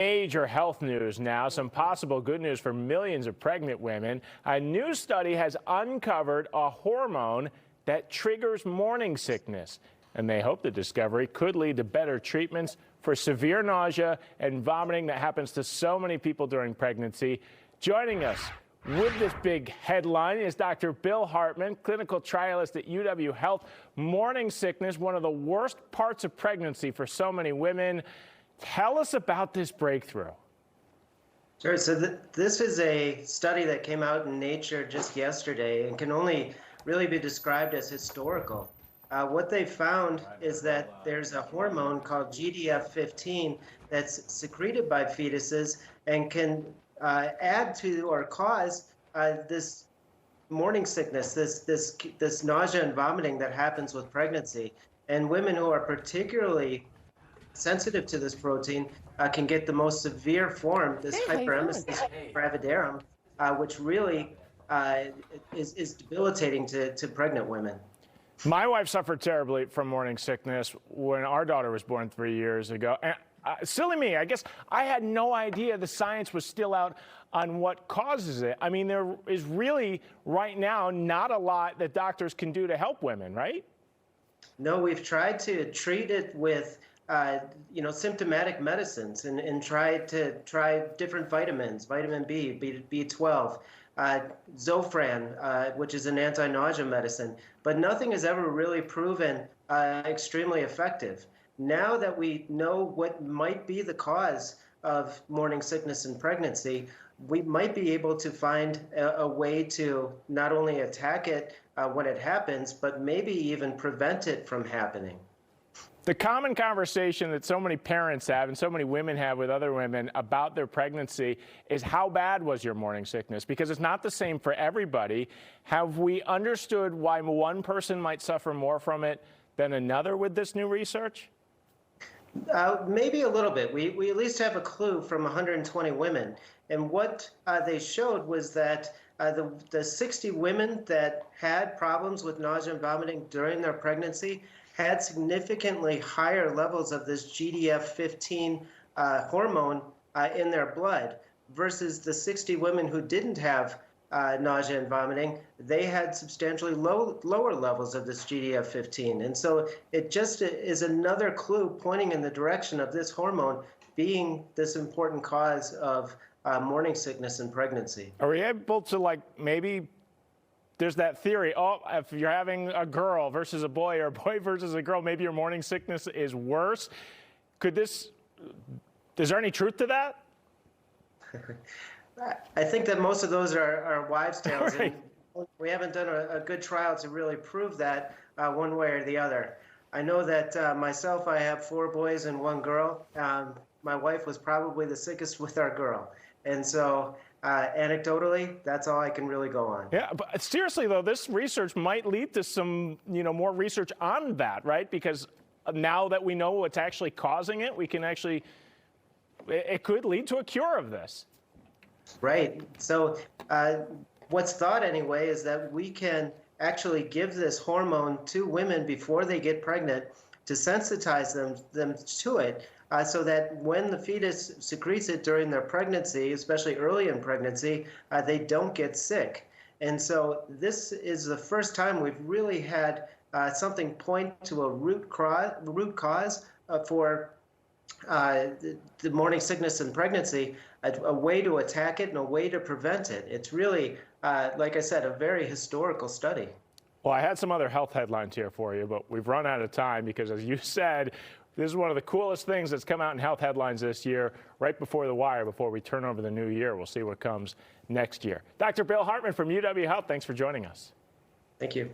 Major health news now, some possible good news for millions of pregnant women. A new study has uncovered a hormone that triggers morning sickness, and they hope the discovery could lead to better treatments for severe nausea and vomiting that happens to so many people during pregnancy. Joining us with this big headline is Dr. Bill Hartman, clinical trialist at UW Health. Morning sickness, one of the worst parts of pregnancy for so many women. Tell us about this breakthrough. Sure. So this is a study that came out in Nature just yesterday and can only really be described as historical. What they found is that there's a hormone called GDF15 that's secreted by fetuses and can add to or cause this morning sickness, this nausea and vomiting that happens with pregnancy. And women who are particularly sensitive to this protein can get the most severe form, this hyperemesis gravidarum, which really is debilitating to pregnant women. My wife suffered terribly from morning sickness when our daughter was born 3 years ago. And silly me, I guess I had no idea the science was still out on what causes it. I mean, there is really right now not a lot that doctors can do to help women, right? No, we've tried to treat it with symptomatic medicines and try different vitamins, vitamin B, B12, Zofran, which is an anti-nausea medicine, but nothing has ever really proven extremely effective. Now that we know what might be the cause of morning sickness in pregnancy, we might be able to find a way to not only attack it when it happens, but maybe even prevent it from happening. The common conversation that so many parents have and so many women have with other women about their pregnancy is how bad was your morning sickness? Because it's not the same for everybody. Have we understood why one person might suffer more from it than another with this new research? Maybe a little bit. We at least have a clue from 120 women. And what they showed was that the 60 women that had problems with nausea and vomiting during their pregnancy had significantly higher levels of this GDF15 hormone in their blood versus the 60 women who didn't have nausea and vomiting. They had substantially lower levels of this GDF15. And so it just is another clue pointing in the direction of this hormone being this important cause of morning sickness in pregnancy. Are we able to, maybe there's that theory, if you're having a girl versus a boy or a boy versus a girl, maybe your morning sickness is worse. Is there any truth to that? I think that most of those are wives' tales. Right. And we haven't done a good trial to really prove that one way or the other. I know that myself, I have 4 boys and 1 girl. My wife was probably the sickest with our girl. And so anecdotally, that's all I can really go on. Yeah, but seriously though, this research might lead to some, more research on that, right? Because now that we know what's actually causing it, we can actually, it could lead to a cure of this. Them. So what's thought anyway is that we can actually give this hormone to women before they get pregnant to sensitize them to it. So that when the fetus secretes it during their pregnancy, especially early in pregnancy, they don't get sick. And so this is the first time we've really had something point to a root cause for the morning sickness in pregnancy, a way to attack it and a way to prevent it. It's really, like I said, a very historical study. Well, I had some other health headlines here for you, but we've run out of time because, as you said, this is one of the coolest things that's come out in health headlines this year, right before the wire, before we turn over the new year. We'll see what comes next year. Dr. Bill Hartman from UW Health, thanks for joining us. Thank you.